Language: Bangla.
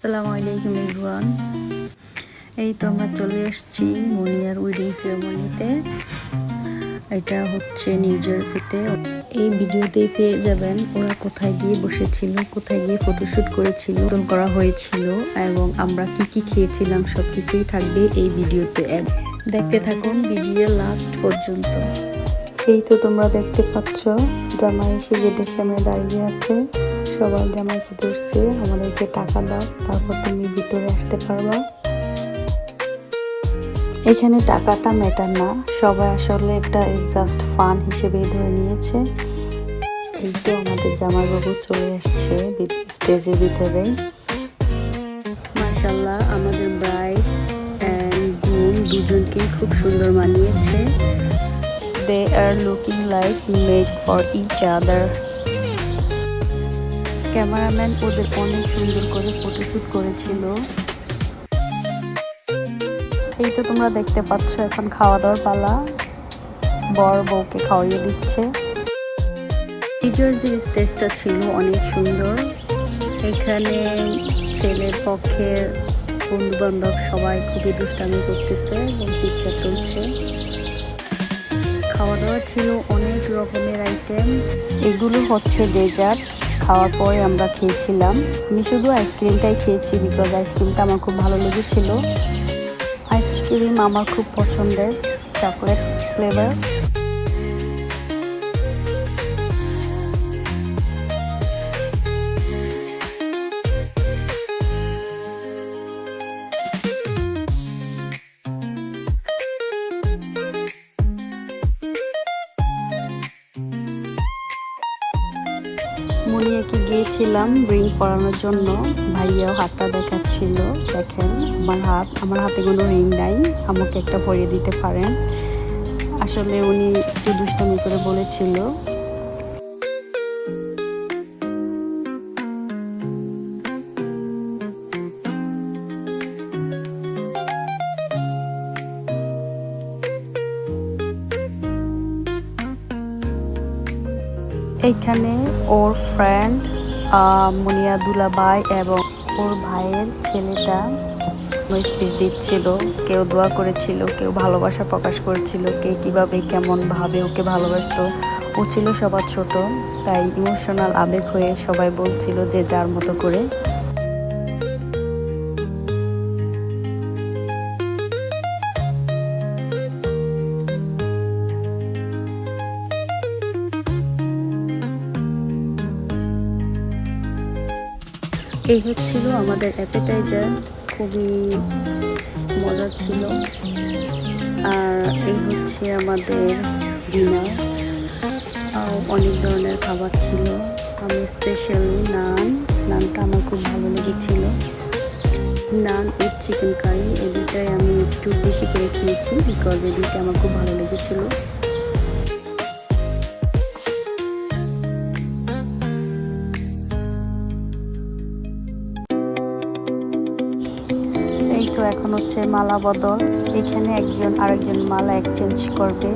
আসসালামু আলাইকুম এভরিওয়ান। এই তো আমরা চলে এসেছি মনিয়ার ওয়েডিং সেরেমনিতে। এটা হচ্ছে নিউ জার্সিতে। এই ভিডিওতে পেয়ে যাবেন ওরা কোথায় গিয়ে বসেছিল, কোথায় গিয়ে ফটোশুট করেছিল, করা হয়েছিল এবং আমরা কি কি খেয়েছিলাম সবকিছুই থাকবে এই ভিডিওতে। দেখতে থাকুন ভিডিও লাস্ট পর্যন্ত। এই তো তোমরা দেখতে পাচ্ছ জামাই এসে গেটের সামনে দাঁড়িয়ে আছে। সবাই জামাইকে ধরছে, আমাদেরকে টাকা দাও তারপর তুমি ভিতরে আসতে পারবা। এখানে টাকাটা ম্যাটার না, সবাই আসলে একটা জাস্ট ফান হিসেবে ধরে নিয়েছে। এই তো আমাদের জামাইবাবু চলে আসছে স্টেজের ভিতরে। মাশাআল্লাহ আমাদের ব্রাইড এন্ড গ্রুম দুজনকেই খুব সুন্দর মানিয়েছে। They are looking like made for each other. Cameraman ওদের অনেক সুন্দর করে ফটোশুট করেছিল। এই তো তোমরা দেখতে পাচ্ছ এখন খাওয়া দাওয়ার পালা, বর বউকে খাওয়াইয়ে দিচ্ছে। নিজের যে স্টেজটা ছিল অনেক সুন্দর। এখানে ছেলের পক্ষের বন্ধু বান্ধব সবাই খুবই দুষ্টামি করতেছে এবং পিকচার তুলছে। খাওয়া দাওয়া ছিল অনেক রকমের আইটেম। এগুলো হচ্ছে ডেজার্ট। খাওয়ার পরে আমরা খেয়েছিলাম, আমি শুধু আইসক্রিমটাই খেয়েছি বিকজ আইসক্রিমটা আমার খুব ভালো লেগেছিল। আইসক্রিম আমার খুব পছন্দের, চকলেট ফ্লেভার। মুনিয়াকে গিয়েছিলাম রিং পরানোর জন্য, ভাইয়াও হাতটা দেখাচ্ছিল। দেখেন আমার হাতে কোনো রিং নাই, আমাকে একটা পরিয়ে দিতে পারেন। আসলে উনি একটু দুষ্টামি করে বলেছিল। এইখানে ওর ফ্রেন্ড মুনিয়া দুলাভাই এবং ওর ভাইয়ের ছেলেটা স্পিচ দিচ্ছিল। কেউ দোয়া করেছিল, কেউ ভালোবাসা প্রকাশ করেছিল, কে কিভাবে কেমন ভাবে ওকে ভালোবাসতো। ও ছিল সবার ছোট, তাই ইমোশনাল আবেগ হয়ে সবাই বলছিল যে যার মতো করে। এই হচ্ছিল আমাদের অ্যাপেটাইজার, খুবই মজা ছিল। আর এই হচ্ছে আমাদের ডিনার, অনেক ধরনের খাবার ছিল। আমি স্পেশালি নানটা আমার খুব ভালো লেগেছিল। নান উইথ চিকেন কারি, এই দুটাই আমি একটু বেশি করে খেয়েছি বিকজ এই দুইটা আমার খুব ভালো লেগেছিল। এই তো এখন হচ্ছে মালা বদল। এখানে একজন আরেকজন মালা এক্সচেঞ্জ করবে।